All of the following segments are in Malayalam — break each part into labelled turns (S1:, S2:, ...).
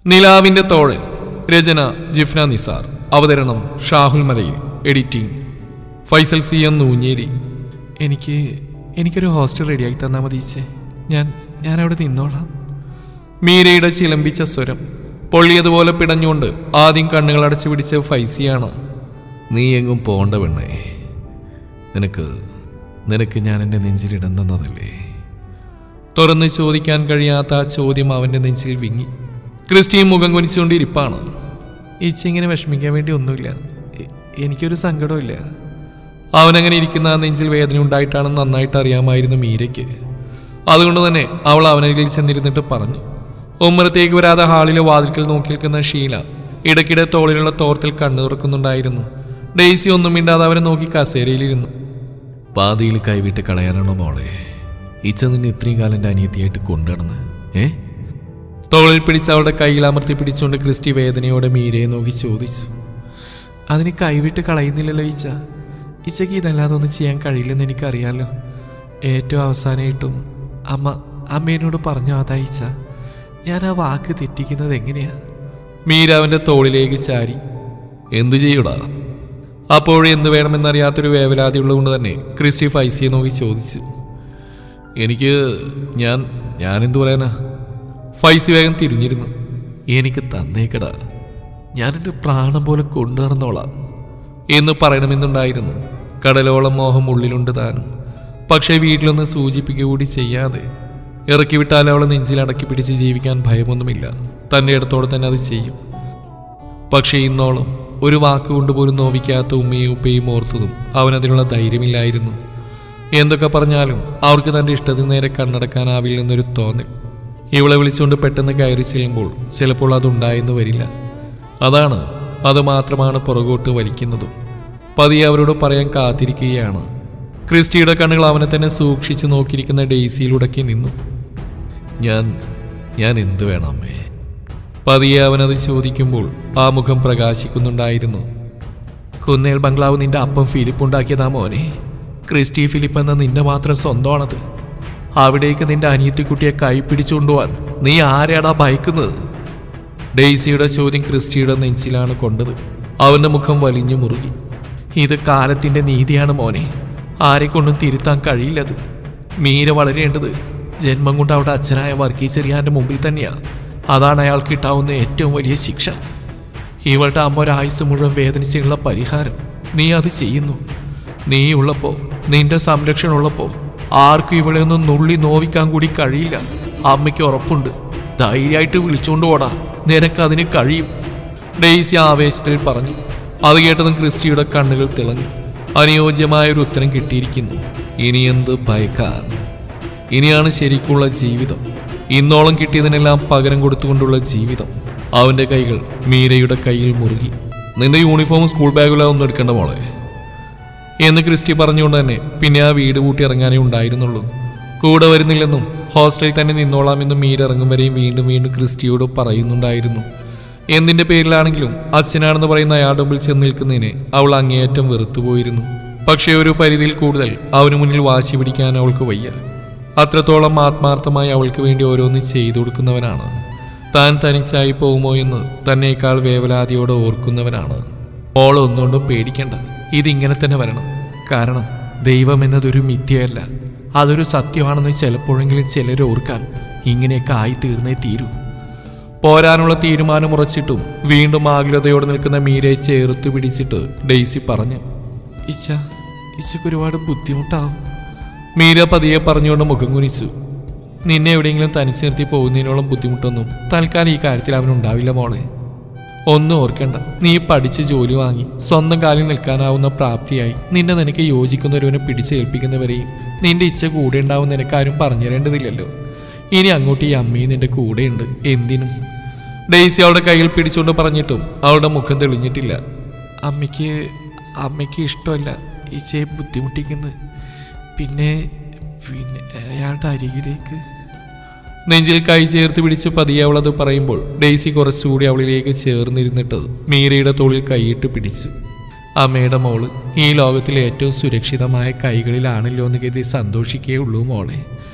S1: നിലാവിന്റെ തോഴൻ. രചന ജിഫ്ന നിസാർ. അവതരണം ഷാഹുൽ മലയിൽ. Editing Faisal C M Nooncheri. എനിക്കൊരു ഹോസ്റ്റൽ റെഡിയാക്കി തന്നാൽ മതി ഈച്ചേ. ഞാൻ അവിടെ നിന്നോളാം. മീരയുടെ ചിലമ്പിച്ച സ്വരം പൊള്ളിയതുപോലെ പിടഞ്ഞുകൊണ്ട് ആദ്യം കണ്ണുകൾ അടച്ചു പിടിച്ച ഫൈസിയാണ്. നീ എങ്ങും പോണ്ട പെണ്ണേ. നിനക്ക് ഞാൻ എൻ്റെ നെഞ്ചിലിടം തന്നതല്ലേ? തുറന്ന് ചോദിക്കാൻ കഴിയാത്ത ആ ചോദ്യം അവൻ്റെ നെഞ്ചിൽ വിങ്ങി. ക്രിസ്റ്റിയും മുഖം കുനിച്ചുകൊണ്ടിരിപ്പാണ്. ഇച്ചിങ്ങനെ വിഷമിക്കാൻ വേണ്ടി ഒന്നുമില്ല, എനിക്കൊരു സങ്കടമില്ല. അവനങ്ങനെ ഇരിക്കുന്ന ആ നെഞ്ചിൽ വേദന ഉണ്ടായിട്ടാണെന്ന് നന്നായിട്ട് അറിയാമായിരുന്നു മീരയ്ക്ക്. അതുകൊണ്ട് തന്നെ അവൾ അവനരികിൽ ചെന്നിരുന്നിട്ട് പറഞ്ഞു. ഉമ്മറത്തേക്ക് വരാതെ ഹാളിലെ വാതിൽക്കൽ നോക്കി നിൽക്കുന്ന ഷീല ഇടയ്ക്കിടെ തോളിലുള്ള തോർത്തിൽ കണ്ണു തുറക്കുന്നുണ്ടായിരുന്നു. ഡെയ്സി ഒന്നും മിണ്ടാതെ അവരെ നോക്കി കസേരയിലിരുന്നു. പാതിയിൽ കൈവിട്ട് കളയാനാണോ മോളെ ഇച്ച നിന്നെ ഇത്രയും കാലം എൻ്റെ അനിയത്തിയായിട്ട് കൊണ്ടുനടന്ന്? തോളിൽ പിടിച്ച് അവളുടെ കയ്യിൽ അമർത്തി പിടിച്ചുകൊണ്ട് ക്രിസ്റ്റി വേദനയോടെ മീരയെ നോക്കി ചോദിച്ചു. അതിന് കൈവിട്ട് കളയുന്നില്ലല്ലോ ഇച്ചയ്ക്ക് ഇതല്ലാതെ ഒന്നും ചെയ്യാൻ കഴിയില്ലെന്ന് എനിക്കറിയാലോ. ഏറ്റവും അവസാനമായിട്ടും അമ്മ എന്നോട് പറഞ്ഞു അതായിച്ച. ഞാൻ ആ വാക്ക് തെറ്റിക്കുന്നത് എങ്ങനെയാ? മീര അവൻ്റെ തോളിലേക്ക് ചാരി. എന്തു ചെയ്യൂടാ? അപ്പോഴും എന്ത് വേണമെന്നറിയാത്തൊരു വേവലാതി ഉള്ളതുകൊണ്ട് തന്നെ ക്രിസ്റ്റി ഫൈസിയെ നോക്കി ചോദിച്ചു. ഞാനെന്തു പറയാനാ? ഫൈസി വേഗം തിരിഞ്ഞിരുന്നു. എനിക്ക് തന്നേക്കടാ, ഞാനെൻ്റെ പ്രാണം പോലെ കൊണ്ടു നടന്നോളാം എന്ന് പറയണമെന്നുണ്ടായിരുന്നു. കടലോളം മോഹം ഉള്ളിലുണ്ട് താനും. പക്ഷേ വീട്ടിലൊന്ന് സൂചിപ്പിക്കുക കൂടി ചെയ്യാതെ ഇറക്കി വിട്ടാൽ അവളെ നെഞ്ചിൽ അടക്കി പിടിച്ച് ജീവിക്കാൻ ഭയമൊന്നുമില്ല. തൻ്റെ ഇടത്തോടെ തന്നെ അത് ചെയ്യും. പക്ഷേ ഇന്നോളം ഒരു വാക്കുകൊണ്ട് പോലും നോവിക്കാത്ത ഉമ്മയും ഉപ്പയും ഓർത്തതും അവനതിനുള്ള ധൈര്യമില്ലായിരുന്നു. എന്തൊക്കെ പറഞ്ഞാലും അവർക്ക് തൻ്റെ ഇഷ്ടത്തിന് നേരെ കണ്ണടക്കാനാവില്ലെന്നൊരു തോന്നൽ. ഇവളെ വിളിച്ചുകൊണ്ട് പെട്ടെന്ന് കയറി ചെല്ലുമ്പോൾ ചിലപ്പോൾ അതുണ്ടായെന്ന് വരില്ല. അത് മാത്രമാണ് പുറകോട്ട് വലിക്കുന്നതും. പതിയെ അവരോട് പറയാൻ കാത്തിരിക്കുകയാണ്. ക്രിസ്റ്റിയുടെ കണ്ണുകൾ അവനെ തന്നെ സൂക്ഷിച്ച് നോക്കിയിരിക്കുന്ന ഡെയ്സിയിലുടക്കി നിന്നു. ഞാൻ എന്ത് വേണം അമ്മേ? പതിയെ അവനത് ചോദിക്കുമ്പോൾ ആ മുഖം പ്രകാശിക്കുന്നുണ്ടായിരുന്നു. കുന്നേൽ ബംഗ്ലാവ് നിന്റെ അപ്പം ഫിലിപ്പ് ഉണ്ടാക്കിയതാ മോനെ. ക്രിസ്റ്റി ഫിലിപ്പ് എന്ന നിന്റെ മാത്രം സ്വന്തമാണത്. അവിടേക്ക് നിന്റെ അനിയത്തിക്കുട്ടിയെ കൈ പിടിച്ചുകൊണ്ടുപോവാൻ നീ ആരെയാടാ ഭയക്കുന്നത്? ഡെയ്സിയുടെ ചോദ്യം ക്രിസ്റ്റിയുടെ നെഞ്ചിലാണ് കൊണ്ടത്. അവന്റെ മുഖം വലിഞ്ഞു മുറുകി. ഇത് കാലത്തിന്റെ നീതിയാണ് മോനെ, ആരെക്കൊണ്ടും തിരുത്താൻ കഴിയില്ലത്. മീര വളരേണ്ടത് ജന്മം കൊണ്ട് അവിടെ അച്ഛനായ വർഗീച്ചെറിയാന്റെ മുമ്പിൽ തന്നെയാ. അതാണ് അയാൾക്ക് കിട്ടാവുന്ന ഏറ്റവും വലിയ ശിക്ഷ. ഇവളുടെ അമ്മ ഒരായുസ് മുഴുവൻ വേദനിച്ചുള്ള പരിഹാരം നീ അത് ചെയ്യുന്നു. നീ ഉള്ളപ്പോ, നിന്റെ സംരക്ഷണം ഉള്ളപ്പോ ആർക്കും ഇവളെ ഒന്നും നുള്ളി നോവിക്കാൻ കൂടി കഴിയില്ല. അമ്മയ്ക്ക് ഉറപ്പുണ്ട്. ധൈര്യമായിട്ട് വിളിച്ചോണ്ട് പോടാ, നിനക്കതിന് കഴിയും. ഡെയ്സി ആവേശത്തിൽ പറഞ്ഞു. അത് കേട്ടതും ക്രിസ്റ്റിയുടെ കണ്ണുകൾ തിളങ്ങി. അനുയോജ്യമായൊരു ഉത്തരം കിട്ടിയിരിക്കുന്നു. ഇനി എന്ത് ഭയക്കാൻ? ഇനിയാണ് ശരിക്കുള്ള ജീവിതം. ഇന്നോളം കിട്ടിയതിനെല്ലാം പകരം കൊടുത്തുകൊണ്ടുള്ള ജീവിതം. അവന്റെ കൈകൾ മീരയുടെ കയ്യിൽ മുറുകി. നിന്റെ യൂണിഫോമും സ്കൂൾ ബാഗും ഒന്നും എടുക്കേണ്ട മോളെ എന്ന് ക്രിസ്റ്റി പറഞ്ഞുകൊണ്ട് തന്നെ പിന്നെ ആ വീട് കൂട്ടി ഇറങ്ങാനേ ഉണ്ടായിരുന്നുള്ളൂ. കൂടെ വരുന്നില്ലെന്നും ഹോസ്റ്റലിൽ തന്നെ നിന്നോളാമെന്നും മീര ഇറങ്ങും വരെയും വീണ്ടും വീണ്ടും ക്രിസ്റ്റിയോട് പറയുന്നുണ്ടായിരുന്നു. എന്തിന്റെ പേരിലാണെങ്കിലും അച്ഛനാണെന്ന് പറയുന്ന അയാളുടെ മുമ്പിൽ ചെന്ന് നിൽക്കുന്നതിനെ അവൾ അങ്ങേയറ്റം വെറുത്തുപോയിരുന്നു. പക്ഷേ ഒരു പരിധിയിൽ കൂടുതൽ അവന് മുന്നിൽ വാശി പിടിക്കാൻ അവൾക്ക് വയ്യ. അത്രത്തോളം ആത്മാർത്ഥമായി അവൾക്ക് വേണ്ടി ഓരോന്ന് ചെയ്തു കൊടുക്കുന്നവനാണ്. താൻ തനിച്ചായി പോകുമോ എന്ന് തന്നേക്കാൾ വേവലാതിയോടെ ഓർക്കുന്നവനാണ്. ഓളൊന്നുകൊണ്ടും പേടിക്കണ്ട, ഇതിങ്ങനെ തന്നെ വരണം. കാരണം ദൈവം എന്നതൊരു മിഥ്യയല്ല, അതൊരു സത്യമാണെന്ന് ചിലപ്പോഴെങ്കിലും ചിലർ ഓർക്കാൻ ഇങ്ങനെയൊക്കെ ആയി തീർന്നേ തീരൂ. പോരാനുള്ള തീരുമാനം ഉറച്ചിട്ടും വീണ്ടും ആകുലതയോടെ നിൽക്കുന്ന മീരയെ ചേർത്ത് പിടിച്ചിട്ട് ഡെയ്സി പറഞ്ഞു. ഇച്ചക്ക് ഒരുപാട് ബുദ്ധിമുട്ടാവും. മീര പതിയെ പറഞ്ഞുകൊണ്ട് മുഖം കുനിച്ചു. നിന്നെ എവിടെയെങ്കിലും തനിച്ച് നിർത്തി പോകുന്നതിനോളം ബുദ്ധിമുട്ടൊന്നും തൽക്കാലം ഈ കാര്യത്തിൽ അവനുണ്ടാവില്ല മോളെ. ഒന്നും ഓർക്കണ്ട, നീ പഠിച്ച് ജോലി വാങ്ങി സ്വന്തം കാലിൽ നിൽക്കാനാവുന്ന പ്രാപ്തിയായി നിനക്ക് യോജിക്കുന്ന ഒരുവനെ പിടിച്ചേൽപ്പിക്കുന്നവരെയും നിന്റെ ഇച്ഛ കൂടെ ഉണ്ടാവും നിനക്കാരും പറഞ്ഞു തരേണ്ടതില്ലല്ലോ. ഇനി അങ്ങോട്ട് ഈ അമ്മയും നിന്റെ കൂടെയുണ്ട് എന്തിനും. ഡെയ്സി അവളുടെ കയ്യിൽ പിടിച്ചുകൊണ്ട് പറഞ്ഞിട്ടും അവളുടെ മുഖം തെളിഞ്ഞിട്ടില്ല. അമ്മയ്ക്ക് ഇഷ്ടമല്ല ഇച്ചയെ ബുദ്ധിമുട്ടിക്കുന്നത്. പിന്നെ അയാളുടെ അരികിലേക്ക് നെഞ്ചിൽ കൈ ചേർത്ത് പിടിച്ച് പതിയെ അവളത് പറയുമ്പോൾ ഡെയ്സി കുറച്ചുകൂടി അവളിലേക്ക് ചേർന്നിരുന്നിട്ട് മീരയുടെ തോളിൽ കൈയിട്ട് പിടിച്ചു. അമ്മയുടെ മോള് ഈ ലോകത്തിലെ ഏറ്റവും സുരക്ഷിതമായ കൈകളിലാണല്ലോ എന്ന് കരുതി സന്തോഷിക്കേ ഉള്ളൂ മോളെ.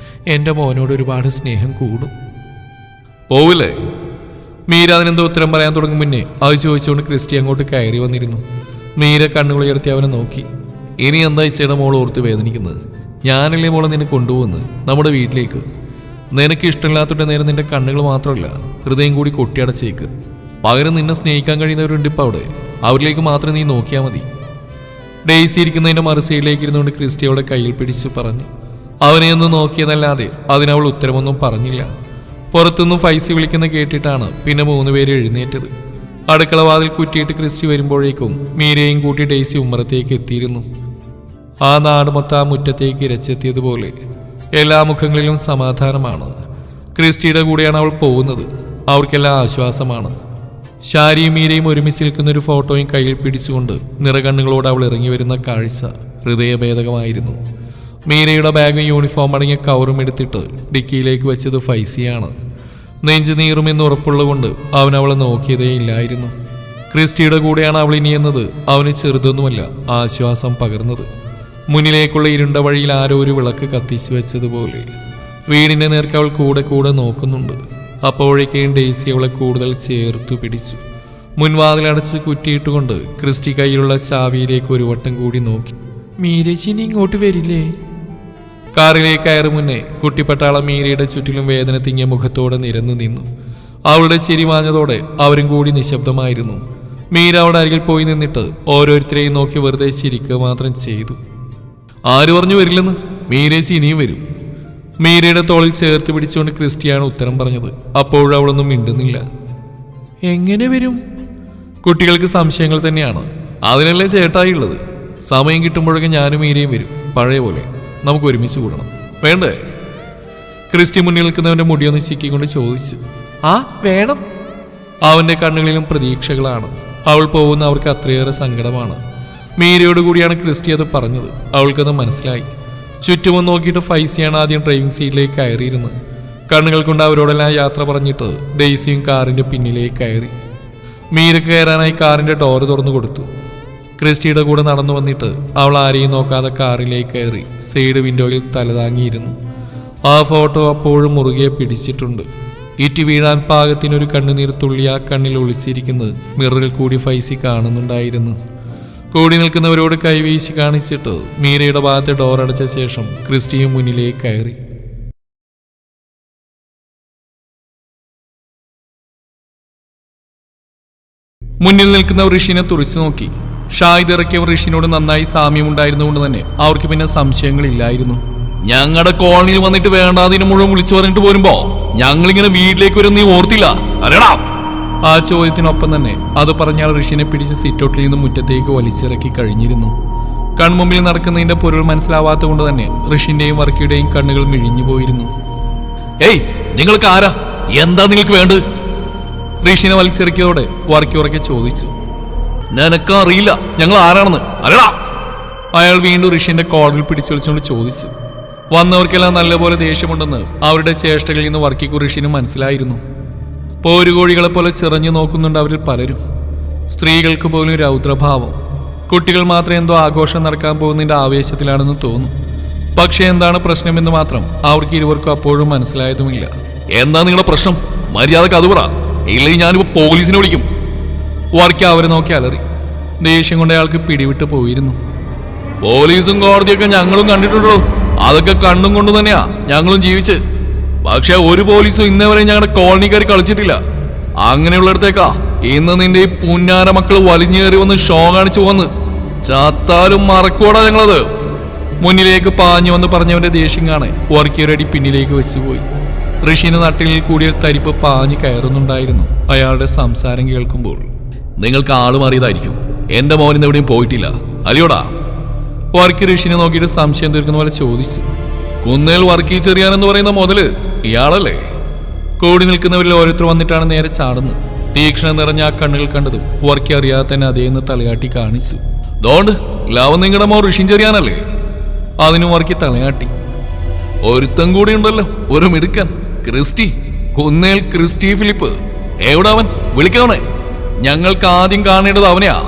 S1: എൻ്റെ മോനോട് ഒരുപാട് സ്നേഹം കൂടും. പോവില്ലേ? മീര അതിനെന്തോ ഉത്തരം പറയാൻ തുടങ്ങും മുന്നേ അത് ചോദിച്ചുകൊണ്ട് ക്രിസ്റ്റി അങ്ങോട്ട് കയറി വന്നിരുന്നു. മീര കണ്ണുകളുയർത്തി അവനെ നോക്കി. ഇനി എന്താ ഇച്ചയുടെ മോൾ ഓർത്ത് വേദനിക്കുന്നത്? ഞാനല്ലേ മോളെ നിന്നെ കൊണ്ടുപോകുന്നത് നമ്മുടെ വീട്ടിലേക്ക്. നിനക്ക് ഇഷ്ടമില്ലാത്തിട്ട് നേരം നിന്റെ കണ്ണുകൾ മാത്രമല്ല ഹൃദയം കൂടി കൊട്ടിയടച്ചേക്ക്. പകരം നിന്നെ സ്നേഹിക്കാൻ കഴിയുന്നവരുണ്ട് ഇപ്പം അവിടെ. അവരിലേക്ക് മാത്രം നീ നോക്കിയാൽ മതി. ഡെയ്സി ഇരിക്കുന്നതിന്റെ മറുസൈഡിലേക്ക് ഇരുന്നുകൊണ്ട് ക്രിസ്റ്റി അവളുടെ കയ്യിൽ പിടിച്ചു പറഞ്ഞു. അവനെ ഒന്ന് നോക്കിയതല്ലാതെ അതിനവൾ ഉത്തരമൊന്നും പറഞ്ഞില്ല. പുറത്തുനിന്നും ഫൈസി വിളിക്കുന്ന കേട്ടിട്ടാണ് പിന്നെ 3 പേര് എഴുന്നേറ്റത്. അടുക്കള വാതിൽ കുറ്റിയിട്ട് ക്രിസ്റ്റി വരുമ്പോഴേക്കും മീരയും കൂട്ടി ഡെയ്സി ഉമ്മറത്തേക്ക് എത്തിയിരുന്നു. ആ നാട് മൊത്തം ആ മുറ്റത്തേക്ക് ഇരച്ചെത്തിയതുപോലെ എല്ലാ മുഖങ്ങളിലും സമാധാനമാണ്. ക്രിസ്റ്റിയുടെ കൂടെയാണ് അവൾ പോകുന്നത്. അവർക്കെല്ലാം ആശ്വാസമാണ്. ഷാരിയും മീരയും ഒരുമിച്ച് നിൽക്കുന്ന ഒരു ഫോട്ടോയും കയ്യിൽ പിടിച്ചുകൊണ്ട് നിറകണ്ണുകളോട് അവൾ ഇറങ്ങി വരുന്ന കാഴ്ച ഹൃദയഭേദകമായിരുന്നു. മീരയുടെ ബാഗും യൂണിഫോം അടങ്ങിയ കവറും എടുത്തിട്ട് ഡിക്കിയിലേക്ക് വെച്ചത് ഫൈസിയാണ്. നെഞ്ചു നീറുമെന്ന് ഉറപ്പുള്ളതുകൊണ്ട് അവൻ അവളെ നോക്കിയതേ ഇല്ലായിരുന്നു. ക്രിസ്റ്റിയുടെ കൂടെയാണ് അവൾ ഇനിയെന്നത് അവന് ചെറുതൊന്നുമല്ല ആശ്വാസം പകർന്നത്. മുന്നിലേക്കുള്ള ഇരുണ്ട വഴിയിൽ ആരോ ഒരു വിളക്ക് കത്തിച്ചു വെച്ചതുപോലെ വീടിന്റെ നേർക്ക് അവൾ കൂടെ കൂടെ നോക്കുന്നുണ്ട്. അപ്പോഴേക്കും ഡെയ്സി അവളെ കൂടുതൽ ചേർത്തു പിടിച്ചു. മുൻവാതിലടച്ച് കുറ്റിയിട്ടുകൊണ്ട് ക്രിസ്റ്റി കയ്യിലുള്ള ചാവിയിലേക്ക് ഒരു വട്ടം കൂടി നോക്കി. മീരച്ചിനി ഇങ്ങോട്ട് വരില്ലേ? കാറിലേക്ക് കയറി മുന്നേ കുട്ടിപ്പട്ടാളം മീരയുടെ ചുറ്റിലും വേദന തിങ്ങിയ മുഖത്തോടെ നിരന്നു നിന്നു. അവളുടെ ചിരി മാഞ്ഞതോടെ അവരും കൂടി നിശബ്ദമായിരുന്നു. മീര അവിടെ അരികിൽ പോയി നിന്നിട്ട് ഓരോരുത്തരെയും നോക്കി വെറുതെ ചിരിക്കുക മാത്രം ചെയ്തു. ആര് പറഞ്ഞു വരില്ലെന്ന്? മീരേച്ചി ഇനിയും വരും. മീരയുടെ തോളിൽ ചേർത്ത് പിടിച്ചുകൊണ്ട് ക്രിസ്റ്റിയാണ് ഉത്തരം പറഞ്ഞത്. അപ്പോഴും അവളൊന്നും മിണ്ടുന്നില്ല. എങ്ങനെ വരും? കുട്ടികൾക്ക് സംശയങ്ങൾ തന്നെയാണ്. അതിനല്ലേ ചേട്ടായി ഉള്ളത്. സമയം കിട്ടുമ്പോഴൊക്കെ ഞാനും മീരയും വരും. പഴയ പോലെ നമുക്ക് ഒരുമിച്ച് കൂടണം, വേണ്ടേ? ക്രിസ്റ്റി മുന്നിൽ നിൽക്കുന്നവന്റെ മുടിയൊന്ന് ചിക്കിക്കൊണ്ട് ചോദിച്ചു. ആ വേണം. അവന്റെ കണ്ണുകളിലും പ്രതീക്ഷകളാണ്. അവൾ പോകുന്ന അവർക്ക് അത്രയേറെ സങ്കടമാണ്. മീരയോട് കൂടിയാണ് ക്രിസ്റ്റി അത് പറഞ്ഞത്. അവൾക്കത് മനസ്സിലായി. ചുറ്റുമോ നോക്കിയിട്ട് ഫൈസിയാണ് ആദ്യം ഡ്രൈവിംഗ് സീറ്റിലേക്ക് കയറിയിരുന്നത്. കണ്ണുകൾ കൊണ്ട് അവരോടെല്ലാം യാത്ര പറഞ്ഞിട്ട് ഡെയ്സിയും കാറിന്റെ പിന്നിലേക്ക് കയറി. മീരക്ക് കയറാനായി കാറിന്റെ ഡോറ് തുറന്നു കൊടുത്തു. ക്രിസ്റ്റിയുടെ കൂടെ നടന്നു വന്നിട്ട് അവൾ ആരെയും നോക്കാതെ കാറിലേക്ക് കയറി സൈഡ് വിൻഡോയിൽ തലതാങ്ങിയിരുന്നു. ആ ഫോട്ടോ അപ്പോഴും മുറുകെ പിടിച്ചിട്ടുണ്ട്. ഇറ്റി വീഴാൻ പാകത്തിനൊരു കണ്ണുനീർ തുള്ളി ആ കണ്ണിൽ ഒളിച്ചിരിക്കുന്നത് മിററിൽ കൂടി ഫൈസി കാണുന്നുണ്ടായിരുന്നു. കൂടി നിൽക്കുന്നവരോട് കൈവീശി കാണിച്ചിട്ട് മീരയുടെ ഭാഗത്തെ ഡോർ അടച്ച ശേഷം ക്രിസ്റ്റിയും മുന്നിലേക്ക് കയറി. മുന്നിൽ നിൽക്കുന്നവർ ഋഷിനെ തുറിച്ചു നോക്കി. ഷാഹിദ് ഇറക്കിയവർ ഋഷിനോട് നന്നായി സാമ്യമുണ്ടായിരുന്നുകൊണ്ട് തന്നെ അവർക്ക് പിന്നെ സംശയങ്ങളില്ലായിരുന്നു. ഞങ്ങളുടെ കോളനിയിൽ വന്നിട്ട് വേണ്ടാതിന് മുഴുവൻ വിളിച്ചു പറഞ്ഞിട്ട് പോരുമ്പോ ഞങ്ങളിങ്ങനെ വീട്ടിലേക്ക് വരും നീ ഓർത്തില്ല അല്ലടാ? ആ ചോദ്യത്തിനൊപ്പം തന്നെ അത് പറഞ്ഞാൽ ഋഷിനെ പിടിച്ച് സിറ്റൗട്ടിൽ നിന്ന് മുറ്റത്തേക്ക് വലിച്ചിറക്കി കഴിഞ്ഞിരുന്നു. കൺമുമ്പിൽ നടക്കുന്നതിന്റെ പൊരുൾ മനസ്സിലാവാത്ത കൊണ്ട് തന്നെ ഋഷിന്റെയും വർക്കിയുടെയും കണ്ണുകൾ മിഴിഞ്ഞു പോയിരുന്നു. ഏയ്, നിങ്ങൾക്ക് ആരാ? എന്താ നിങ്ങൾക്ക് വേണ്ടത്? ഋഷിനെ വലിച്ചിറക്കിയതോടെ വർക്കി ഉറക്കെ ചോദിച്ചു. നിനക്കറിയില്ല ഞങ്ങൾ ആരാണെന്ന് അല്ലടാ? അയാൾ വീണ്ടും ഋഷിന്റെ കോളറിൽ പിടിച്ചു വലിച്ചുകൊണ്ട് ചോദിച്ചു. വന്നവർക്കെല്ലാം നല്ലപോലെ ദേഷ്യമുണ്ടെന്ന് അവരുടെ ചേഷ്ടകളിൽ നിന്ന് വർക്കിക്കു ഋഷിനും മനസ്സിലായിരുന്നു. പോരുകോഴികളെ പോലെ ചിറഞ്ഞു നോക്കുന്നുണ്ട് അവരിൽ പലരും. സ്ത്രീകൾക്ക് പോലും രൗദ്രഭാവം. കുട്ടികൾ മാത്രം എന്തോ ആഘോഷം നടക്കാൻ പോകുന്നതിന്റെ ആവേശത്തിലാണെന്ന് തോന്നും. പക്ഷെ എന്താണ് പ്രശ്നമെന്ന് മാത്രം അവർക്ക് ഇരുവർക്കും അപ്പോഴും മനസ്സിലായതുമില്ല. എന്താ നിങ്ങളുടെ പ്രശ്നം? മര്യാദക്ക് അത് പറ, ഇല്ലെങ്കിൽ ഞാനിപ്പോ പോലീസിനെ വിളിക്കും. വർക്കി അവരെ നോക്കി അലറി. ദേഷ്യം കൊണ്ട് അയാൾക്ക് പിടിവിട്ട് പോയിരുന്നു. പോലീസും കോടതിയൊക്കെ ഞങ്ങളും കണ്ടിട്ടുണ്ടോ? അതൊക്കെ കണ്ണും കൊണ്ടു തന്നെയാ ഞങ്ങളും ജീവിച്ച്. പക്ഷെ ഒരു പോലീസും ഇന്നേ വരെ ഞങ്ങളുടെ കോളനിക്കാർ കളിച്ചിട്ടില്ല. അങ്ങനെയുള്ളിടത്തേക്കാ ഇന്ന് നിന്റെ ഈ പുന്നാര മക്കൾ വലിഞ്ഞേറി വന്ന് ഷോ കാണിച്ചു വന്ന് ചത്താലും മറക്കോടാ ഞങ്ങളത്. മുന്നിലേക്ക് പാഞ്ഞു വന്ന് പറഞ്ഞവന്റെ ദേഷ്യം കാണെ വർക്കിയൊരടി പിന്നിലേക്ക് വെച്ചുപോയി. ഋഷിന് നട്ടിലിൽ കൂടിയ തരിപ്പ് പാഞ്ഞു കയറുന്നുണ്ടായിരുന്നു. അയാളുടെ സംസാരം കേൾക്കുമ്പോൾ നിങ്ങൾക്ക് ആള് മാറിയതായിരിക്കും. എന്റെ മോനിന്ന് എവിടെയും പോയിട്ടില്ല അല്ലയോടാ? വർക്കി ഋഷിനെ നോക്കിയിട്ട് സംശയം തീർക്കുന്ന പോലെ ചോദിച്ചു. കുന്നേൽ വർക്കി ചെറിയാനെന്ന് പറയുന്ന മുതല് ഇയാളല്ലേ? കൂടി നിൽക്കുന്നവരിൽ ഓരോരുത്തർ വന്നിട്ടാണ് നേരെ ചാടുന്നത്. തീക്ഷ്ണ നിറഞ്ഞ ആ കണ്ണുകൾ കണ്ടതും വർക്കി അറിയാതെ തന്നെ അതേന്ന് തലയാട്ടി കാണിച്ചു. ദോണ്ട് ലവൻ നിങ്ങളുടെ മോ ഋഷി ചെറിയാനല്ലേ? അതിനും വർക്കി തലയാട്ടി. ഒരുത്തം കൂടി ഉണ്ടല്ലോ, ഒരു മിടുക്കൻ, ക്രിസ്റ്റി. കുന്നേൽ ക്രിസ്റ്റി ഫിലിപ്പ്. എവിടെ അവൻ? വിളിക്കവനെ. ഞങ്ങൾക്ക് ആദ്യം കാണേണ്ടത് അവനെയാ.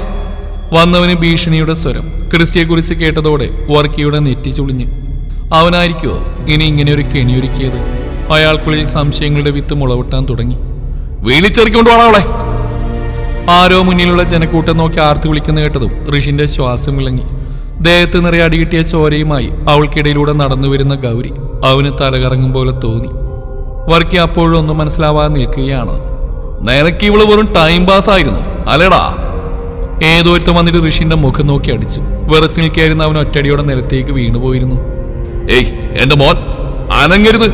S1: വന്നവന് ഭീഷണിയുടെ സ്വരം. ക്രിസ്റ്റിയെ കുറിച്ച് കേട്ടതോടെ വർക്കിയുടെ നെറ്റി ചുളിഞ്ഞു. അവനായിരിക്കുമോ ഇനി ഇങ്ങനെ ഒരു കെണിയൊരുക്കിയത്? അയാൾക്കുള്ളിൽ സംശയങ്ങളുടെ വിത്ത് മുളവിട്ടാൻ തുടങ്ങി. വിളിച്ചെറിക്കൊണ്ടുപോണ അവളെ. ആരോ മുന്നിലുള്ള ജനക്കൂട്ടം നോക്കി ആർത്ത് വിളിക്കുന്ന കേട്ടതും ഋഷിന്റെ ശ്വാസം വിളങ്ങി. ദേഹത്ത് നിറയെ അടികിട്ടിയ ചോരയുമായി അവൾക്കിടയിലൂടെ നടന്നു വരുന്ന ഗൗരി അവന് തലകറങ്ങും പോലെ തോന്നി. വർക്കി അപ്പോഴും ഒന്നും മനസ്സിലാവാതെ നിൽക്കുകയാണ്. നിനക്ക് ഇവള് വെറും ടൈം പാസ് ആയിരുന്നു അല്ലേടാ? ഏതോരുത്തം വന്നിട്ട് ഋഷിന്റെ മുഖം നോക്കി അടിച്ചു. വിറച്ചു നിൽക്കായിരുന്നു. അവൻ ഒറ്റടിയോടെ നിലത്തേക്ക് വീണുപോയിരുന്നു. ഏയ് എന്റെ മോൻ അനങ്ങരുത്,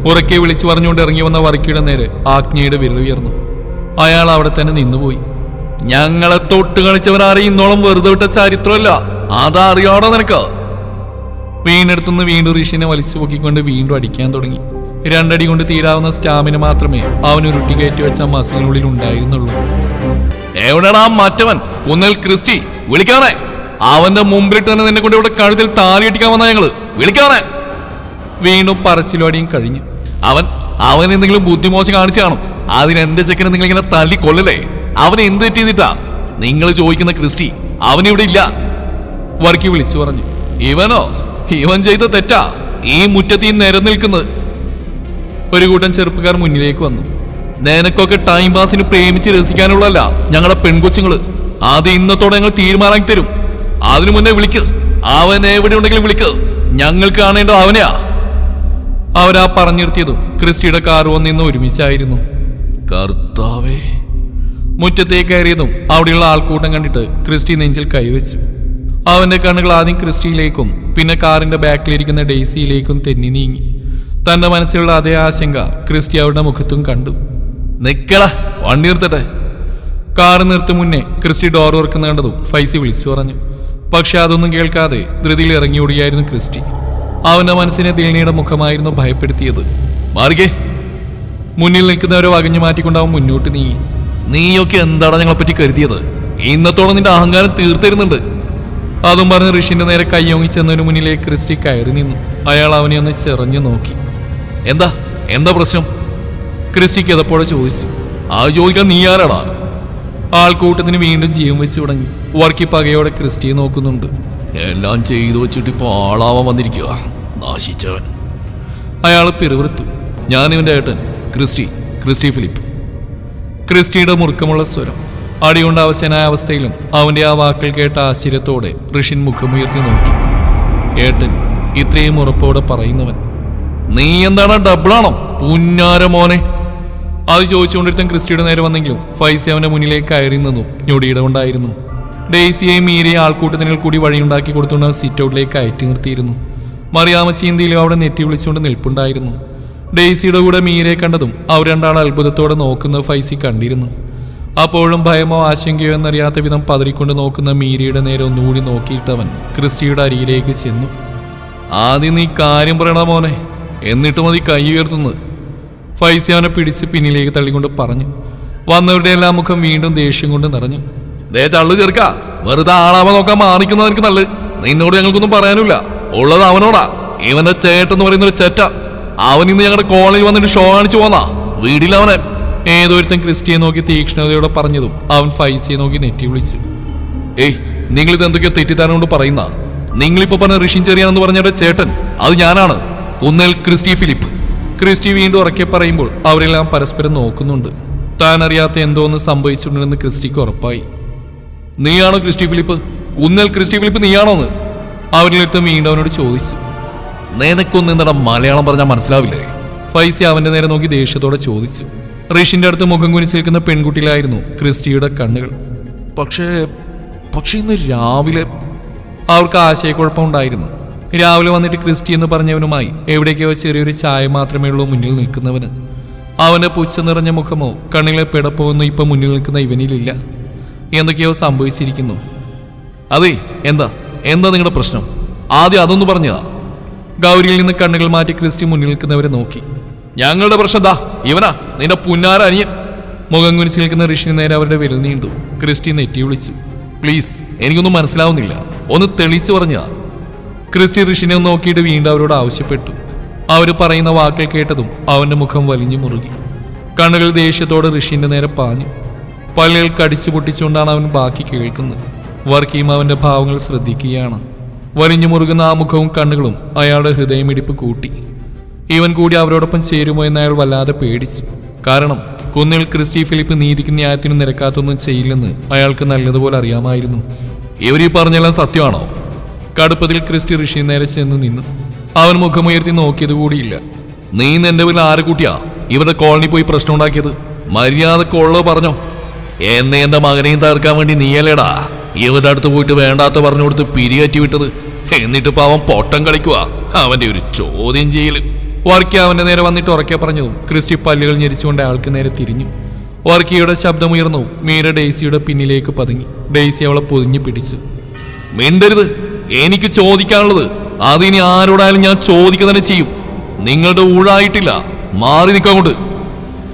S1: ഉറക്കെ വിളിച്ചു പറഞ്ഞുകൊണ്ട് ഇറങ്ങി വന്ന വർക്കിയുടെ നേരെ ആജ്ഞയുടെ വിരലുയർന്നു. അയാൾ അവിടെ തന്നെ നിന്നുപോയി. ഞങ്ങളെ തൊട്ട് കളിച്ചവനാരെയും ഇന്നോളം വെറുതെ വിട്ട ചരിത്രമല്ല, അതാ അറിയാടോ നിനക്ക്. വീണ്ടെടുത്തുനിന്ന് വീണ്ടും ഋഷിനെ വലിച്ചു പൊക്കിക്കൊണ്ട് വീണ്ടും അടിക്കാൻ തുടങ്ങി. രണ്ടടി കൊണ്ട് തീരാവുന്ന സ്റ്റാമിന മാത്രമേ അവൻ ഉരുട്ടി കയറ്റി വെച്ച മസിലിനുള്ളിൽ ഉണ്ടായിരുന്നുള്ളൂ. എവിടെടാ മറ്റവൻ? കുന്നേൽ ക്രിസ്റ്റി, വിളിക്കാണേ. അവന്റെ മുമ്പിലിട്ട് തന്നെ നിന്നെ കൊണ്ട് ഇവിടെ കഴുത്തിൽ താലിയടിക്കാൻ വന്ന ഞങ്ങള്, വിളിക്കാണേ. വീണ്ടും പറച്ചിലോടിയും കഴിഞ്ഞു. അവൻ എന്തെങ്കിലും ബുദ്ധിമോശം കാണിച്ചു കാണും. അതിന് എന്റെ ചെക്കനെ നിങ്ങൾ ഇങ്ങനെ തല്ലി കൊല്ലല്ലേ? അവനെ എന്ത് തെറ്റിയിട്ടാ നിങ്ങൾ ചോദിക്കുന്ന ക്രിസ്റ്റി? അവനിവിടെ ഇല്ല. വർക്കി വിളിച്ചു പറഞ്ഞു. ഇവൻ ചെയ്ത തെറ്റാ ഈ മുറ്റത്ത് ഈ നിരനിൽക്കുന്നത്. ഒരു കൂട്ടം ചെറുപ്പക്കാർ മുന്നിലേക്ക് വന്നു. നിനക്കൊക്കെ ടൈം പാസിന് പ്രേമിച്ച് രസിക്കാനുള്ളതല്ല ഞങ്ങളുടെ പെൺകൊച്ചുങ്ങള്. അത് ഇന്നത്തോടെ ഞങ്ങൾ തീരുമാനാക്കി തരും. അതിനു മുന്നേ വിളിക്ക്. അവൻ എവിടെ ഉണ്ടെങ്കിലും വിളിക്ക്. ഞങ്ങൾക്ക് കാണേണ്ടത് അവനെയാ. അവരാ പറഞ്ഞിരുത്തിയതും ക്രിസ്റ്റിയുടെ കാർ വന്നിന്ന് ഒരുമിച്ചായിരുന്നു. കർത്താവേ! മുറ്റത്തേക്ക് കയറിയതും അവിടെയുള്ള ആൾക്കൂട്ടം കണ്ടിട്ട് ക്രിസ്റ്റി നെഞ്ചിൽ കൈവച്ചു. അവന്റെ കണ്ണുകൾ ആദ്യം ക്രിസ്റ്റിയിലേക്കും പിന്നെ കാറിന്റെ ബാക്കിലിരിക്കുന്ന ഡെയ്സിയിലേക്കും തെന്നി നീങ്ങി. തന്റെ മനസ്സിലുള്ള അതേ ആശങ്ക ക്രിസ്റ്റി അവരുടെ മുഖത്തും കണ്ടു. നിക്കടാ, വണ്ടി നിർത്തട്ടെ. കാർ നിർത്തും മുന്നേ ക്രിസ്റ്റി ഡോർ തുറക്കുന്ന കണ്ടതും ഫൈസി വിളിച്ചു പറഞ്ഞു. പക്ഷെ അതൊന്നും കേൾക്കാതെ ധൃതിയിൽ ഇറങ്ങിയോടിയായിരുന്നു ക്രിസ്റ്റി. അവന്റെ മനസ്സിനെ ദിൽനയുടെ മുഖമായിരുന്നു ഭയപ്പെടുത്തിയത്. മാറിക്കേ. മുന്നിൽ നിൽക്കുന്നവരെ വകഞ്ഞു മാറ്റിക്കൊണ്ട് അവൻ മുന്നോട്ട് നീങ്ങി. നീയൊക്കെ എന്താണ് ഞങ്ങളെപ്പറ്റി കരുതിയത്? ഇന്നത്തോളം നിന്റെ അഹങ്കാരം തീർത്തിരുന്നുണ്ട്. അതും പറഞ്ഞ് ഋഷിന്റെ നേരെ കയ്യോങ്ങി ചെന്നതിന് മുന്നിലേക്ക് ക്രിസ്റ്റി കയറി നിന്നു. അയാൾ അവനെ ഒന്ന് ചെറിഞ്ഞു നോക്കി. എന്താ പ്രശ്നം? ക്രിസ്റ്റിക്ക് എതപ്പോടെ ചോദിച്ചു. ആ ചോദിക്കാൻ നീ ആരാടാ? ആൾക്കൂട്ടത്തിന് വീണ്ടും ജീവൻ വെച്ച് തുടങ്ങി. വർക്കി പകയോടെ ക്രിസ്റ്റിയെ നോക്കുന്നുണ്ട്. എല്ലാം ചെയ്തു വെച്ചിട്ട് ഇപ്പൊ ആളാവാൻ വന്നിരിക്കുക, നാശിച്ചവൻ. അയാൾ പിറുവിറുത്തു. ഞാനിവന്റെ ഏട്ടൻ ക്രിസ്റ്റി ഫിലിപ്പ്. ക്രിസ്റ്റിയുടെ മുറുക്കമുള്ള സ്വരം. അടികൊണ്ട് അവശനായ അവസ്ഥയിലും അവന്റെ ആ വാക്കുകൾ കേട്ട ആശ്ചര്യത്തോടെ ഋഷിൻ മുഖമുയർത്തി നോക്കി. ഏട്ടൻ ഇത്രയും ഉറപ്പോടെ പറയുന്നവൻ. നീ എന്താണ് ഡബിളാണോ പുന്നാര മോനെ? അത് ചോദിച്ചുകൊണ്ടിരുത്താൻ ക്രിസ്റ്റിയുടെ നേരെ വന്നെങ്കിലും ഫൈസി അവന്റെ മുന്നിലേക്ക് കയറി നിന്നു ഞൊടിയുടെ കൊണ്ടായിരുന്നു. ഡെയ്സിയെയും മീരയെ ആൾക്കൂട്ടത്തിനിൽ കൂടി വഴിയുണ്ടാക്കി കൊടുത്തുകൊണ്ട് സിറ്റ് ഔട്ടിലേക്ക് കയറ്റി നിർത്തിയിരുന്നു. മറിയാമ്മച്ചീന്തിയിലും അവിടെ നെറ്റി വിളിച്ചുകൊണ്ട് നിൽപ്പുണ്ടായിരുന്നു. ഡെയ്സിയുടെ കൂടെ മീരയെ കണ്ടതും അവർ രണ്ടാൾ അത്ഭുതത്തോടെ നോക്കുന്നത് ഫൈസി കണ്ടിരുന്നു. അപ്പോഴും ഭയമോ ആശങ്കയോ എന്നറിയാത്ത വിധം പതറിക്കൊണ്ട് നോക്കുന്ന മീരയുടെ നേരെ ഒന്നുകൂടി നോക്കിയിട്ടവൻ ക്രിസ്റ്റിയുടെ അരികിലേക്ക് ചെന്നു. ആദ്യം നീ കാര്യം പറയണ മോനെ, എന്നിട്ട് മതി കൈ ഉയർത്തുന്നത്. ഫൈസി അവനെ പിടിച്ച് പിന്നിലേക്ക് തള്ളിക്കൊണ്ട് പറഞ്ഞു. വന്നവരുടെ എല്ലാം മുഖം വീണ്ടും ദേഷ്യം കൊണ്ട് നിറഞ്ഞു. ദേ ചള്ളു ചെറുക്ക, വെറുതെ ആളാവാൻ നോക്കാൻ മാറിക്കുന്നത് എനിക്ക് നല്ലത്. നിന്നോട് ഞങ്ങൾക്കൊന്നും പറയാനില്ല, ഉള്ളത് അവനോടാ. ഇവന്റെ ചേട്ടെന്ന് പറയുന്നൊരു ചെറ്റ. അവൻ ഇന്ന് ഞങ്ങളുടെ കോളേജിൽ വന്നിട്ട് ഷോ കാണിച്ചു പോന്നാ. വീടില്ലവനെ. ഏതൊരുത്തൻ ക്രിസ്റ്റിയെ നോക്കി തീക്ഷ്ണതയോടെ പറഞ്ഞതും അവൻ ഫൈസിയെ നോക്കി നെറ്റി വിളിച്ചു. ഏയ്, നിങ്ങളിത് എന്തൊക്കെയോ തെറ്റിദ്ധാരണ കൊണ്ട് പറയുന്ന? നിങ്ങളിപ്പോ പറഞ്ഞ ഋഷിൻ ചെറിയാണെന്ന് പറഞ്ഞവരുടെ ചേട്ടൻ അത് ഞാനാണ്, കുന്നേൽ ക്രിസ്റ്റി ഫിലിപ്പ്. ക്രിസ്റ്റി വീണ്ടും ഉറക്കെ പറയുമ്പോൾ അവരെല്ലാം പരസ്പരം നോക്കുന്നുണ്ട്. താൻ അറിയാത്ത എന്തോ ഒന്ന് സംഭവിച്ചിട്ടുണ്ടെന്ന് ക്രിസ്റ്റിക്ക് ഉറപ്പായി. നീയാണോ ക്രിസ്റ്റി ഫിലിപ്പ്? കുന്നേൽ ക്രിസ്റ്റി ഫിലിപ്പ് നീയാണോന്ന് അവരിലെടുത്ത് വീണ്ടും അവനോട് ചോദിച്ചു. നിനക്കൊന്നും എന്താ മലയാളം പറഞ്ഞാൽ മനസ്സിലാവില്ലേ? ഫൈസി അവന്റെ നേരെ നോക്കി ദേഷ്യത്തോടെ ചോദിച്ചു. ഋഷിന്റെ അടുത്ത് മുഖം കുനിച്ച് നിൽക്കുന്ന പെൺകുട്ടിയിലായിരുന്നു ക്രിസ്റ്റിയുടെ കണ്ണുകൾ. പക്ഷേ ഇന്ന് രാവിലെ അവർക്ക് ആശയക്കുഴപ്പമുണ്ടായിരുന്നു. രാവിലെ വന്നിട്ട് ക്രിസ്റ്റി എന്ന് പറഞ്ഞവനുമായി എവിടേക്കോ ചെറിയൊരു ചായ മാത്രമേ ഉള്ളൂ മുന്നിൽ നിൽക്കുന്നവന്. അവന്റെ പുച്ഛ നിറഞ്ഞ മുഖമോ കണ്ണിലെ പിടപ്പോ ഒന്നും ഇപ്പൊ മുന്നിൽ നിൽക്കുന്ന ഇവനിലില്ല. എന്തൊക്കെയോ സംഭവിച്ചിരിക്കുന്നു. അതെ, എന്താ നിങ്ങളുടെ പ്രശ്നം? ആദ്യം അതൊന്ന് പറഞ്ഞതാ. ഗൗരിയിൽ നിന്ന് കണ്ണുകൾ മാറ്റി ക്രിസ്റ്റി മുന്നിൽ നിൽക്കുന്നവരെ നോക്കി. ഞങ്ങളുടെ പ്രശ്നം ദാ ഇവനാ, നിന്റെ പുന്നാര അനിയൻ. മുഖം കുനിച്ച് നിൽക്കുന്ന ഋഷിന് നേരെ അവരുടെ വിരൽ നീണ്ടു. ക്രിസ്റ്റി നെറ്റി വിളിച്ചു. പ്ലീസ്, എനിക്കൊന്നും മനസ്സിലാവുന്നില്ല, ഒന്ന് തെളിച്ചു പറഞ്ഞതാ. ക്രിസ്റ്റി ഋഷിനെ നോക്കിയിട്ട് വീണ്ടും അവരോട് ആവശ്യപ്പെട്ടു. അവർ പറയുന്ന വാക്കുകൾ കേട്ടതും അവന്റെ മുഖം വലിഞ്ഞു മുറുകി. കണ്ണുകൾ ദേഷ്യത്തോടെ ഋഷിന്റെ നേരെ പാഞ്ഞു. പല്ലുകൾ കടിച്ചു പൊട്ടിച്ചുകൊണ്ടാണ് അവൻ ബാക്കി കേൾക്കുന്നത്. വർക്കിയും അവന്റെ ഭാവങ്ങൾ ശ്രദ്ധിക്കുകയാണ്. വലിഞ്ഞു മുറുകുന്ന ആ മുഖവും കണ്ണുകളും അയാളുടെ ഹൃദയമിടിപ്പ് കൂട്ടി. ഇവൻ കൂടി അവരോടൊപ്പം ചേരുമോ എന്ന് അയാൾ വല്ലാതെ പേടിച്ചു. കാരണം കുന്നിൽ ക്രിസ്റ്റി ഫിലിപ്പ് നീതിക്കും ന്യായത്തിനും നിരക്കാത്തൊന്നും ചെയ്യില്ലെന്ന് അയാൾക്ക് നല്ലതുപോലെ അറിയാമായിരുന്നു. ഇവരീ പറഞ്ഞെല്ലാം സത്യമാണോ? കടുപ്പത്തിൽ ക്രിസ്റ്റി ഋഷി നേരെ ചെന്ന് നിന്നു. അവൻ മുഖമുയർത്തി നോക്കിയത് കൂടിയില്ല. നീ നിന്റെ വീട്ടിൽ ആരെ കൂട്ടിയാ ഇവരുടെ കോളനി പോയി പ്രശ്നം ഉണ്ടാക്കിയത്? മര്യാദക്കുള്ളത് പറഞ്ഞോ. എന്നെ എന്റെ മകനെയും തകർക്കാൻ വേണ്ടി നീയല്ലേടാ ഇവരുടെ അടുത്ത് പോയിട്ട് വേണ്ടാത്ത പറഞ്ഞു കൊടുത്ത് പിരികറ്റി വിട്ടത്. എന്നിട്ട് പാവൻ പൊട്ടം കളിക്കുക. അവന്റെ ഒരു ചോദ്യം ചെയ്യല്. വർക്കി അവന്റെ നേരെ വന്നിട്ട് ഉറക്കെ പറഞ്ഞതും ക്രിസ്റ്റി പല്ലുകൾ ഞെരിച്ചുകൊണ്ട് അയാൾക്ക് നേരെ തിരിഞ്ഞു. വർക്കിയുടെ ശബ്ദമുയർന്നു. മീര ഡെയ്സിയുടെ പിന്നിലേക്ക് പതുങ്ങി. ഡെയ്സി അവളെ പൊതിഞ്ഞു പിടിച്ചു. മിണ്ടരുത്, എനിക്ക് ചോദിക്കാനുള്ളത് അതിനി ആരോടായാലും ഞാൻ ചോദിക്കുക തന്നെ ചെയ്യും. നിങ്ങളുടെ ഊഴായിട്ടില്ല, മാറി നിൽക്കങ്ങോട്ട്.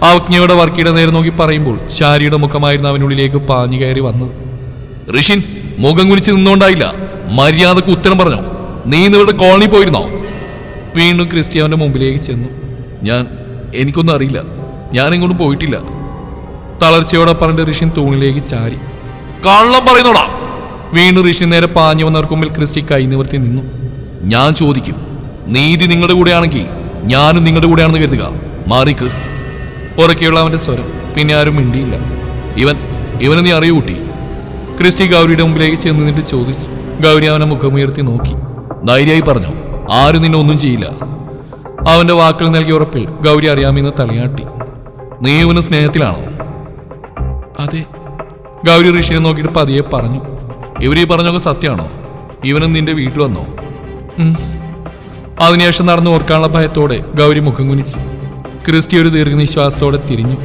S1: അവജ്ഞയോടെ വർക്കിയുടെ നേരെ നോക്കി പറയുമ്പോൾ ശാരിയുടെ മുഖമായിരുന്നു അവനുള്ളിലേക്ക് പാഞ്ഞു കയറി വന്നത്. ഋഷിൻ മുഖം കുനിച്ച് നിന്നോണ്ടായില്ല, മര്യാദക്ക് ഉത്തരം പറഞ്ഞോ. നീ നിങ്ങളുടെ കോളനി പോയിരുന്നോ? വീണ്ടും ക്രിസ്റ്റി അവന്റെ മുമ്പിലേക്ക് ചെന്നു. എനിക്കൊന്നും അറിയില്ല, ഞാൻ ഇങ്ങോട്ടും പോയിട്ടില്ല. തളർച്ചയോടെ പറഞ്ഞ ഋഷിൻ തൂണിലേക്ക് ചാരി. കള്ളം പറയുന്നോടാ. വീണ്ടും ഋഷിൻ നേരെ പാഞ്ഞു വന്നവർക്ക് മുമ്പിൽ ക്രിസ്റ്റി കൈ നിവർത്തി നിന്നു. ഞാൻ ചോദിക്കും, നീതി നിങ്ങളുടെ കൂടെയാണെങ്കിൽ ഞാനും നിങ്ങളുടെ കൂടെയാണെന്ന് കരുതുക. മാറിക്ക്. ഉറക്കെയുള്ള അവന്റെ സ്വരം. പിന്നെ ആരും മിണ്ടിയില്ല. ഇവനെ നീ അറിയൂ കൂട്ടി? ക്രിസ്റ്റി ഗൗരിയുടെ മുമ്പിലേക്ക് ചെന്ന് നിന്നിട്ട് ചോദിച്ചു. ഗൗരി അവനെ മുഖമുയർത്തി നോക്കി. ധൈര്യമായി പറഞ്ഞോ, ആരും നിന്നെ ഒന്നും ചെയ്യില്ല. അവന്റെ വാക്കുകൾ നൽകിയ ഉറപ്പിൽ ഗൗരി അറിയാമെന്ന് തലയാട്ടി. നീ ഇവന് സ്നേഹത്തിലാണോ? അതെ. ഗൗരി ഋഷിനെ നോക്കിയിട്ട് പതിയെ പറഞ്ഞു. ഇവരീ പറഞ്ഞൊക്കെ സത്യമാണോ? ഇവനും നിന്റെ വീട്ടിൽ വന്നോ? അതിനുശേഷം നടന്നു ഓർക്കാനുള്ള ഭയത്തോടെ ഗൗരി മുഖം കുനിച്ചു. ക്രിസ്റ്റി ഒരു ദീർഘനിശ്വാസത്തോടെ തിരിഞ്ഞു.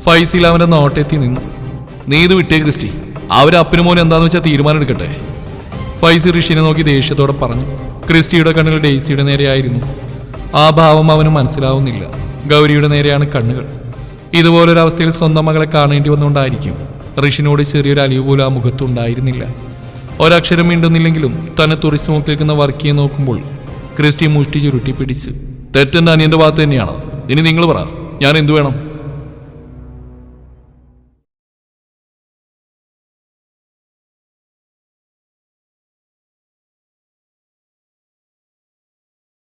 S1: ഫൈസിൽ അവന്റെ നോട്ടെത്തി നിന്നു. നീ ഇത് വിട്ടേ ക്രിസ്റ്റി, അവരെ അപ്പനും മോനും എന്താന്ന് വെച്ചാൽ തീരുമാനം എടുക്കട്ടെ. ഫൈസി ഋഷിനെ നോക്കി ദേഷ്യത്തോടെ പറഞ്ഞു. ക്രിസ്റ്റിയുടെ കണ്ണുകൾ ഡെയ്സിയുടെ നേരെയായിരുന്നു. ആ ഭാവം അവന് മനസ്സിലാവുന്നില്ല. ഗൗരിയുടെ നേരെയാണ് കണ്ണുകൾ. ഇതുപോലൊരവസ്ഥയിൽ സ്വന്തം മകളെ കാണേണ്ടി വന്നുകൊണ്ടായിരിക്കും ഋഷിനോട് ചെറിയൊരു അലിവ് പോലും ആ മുഖത്തുണ്ടായിരുന്നില്ല. ഒരക്ഷരം മിണ്ടുന്നില്ലെങ്കിലും തന്നെ തുറിച്ചു നോക്കി നിൽക്കുന്ന വർക്കിയെ നോക്കുമ്പോൾ ക്രിസ്റ്റി മുഷ്ടി ചുരുട്ടി പിടിച്ചു. തെറ്റെന്റെ അനിയന്റെ ഭാഗത്ത് തന്നെയാണ്. ഇനി നിങ്ങൾ പറ, ഞാൻ എന്തു വേണം?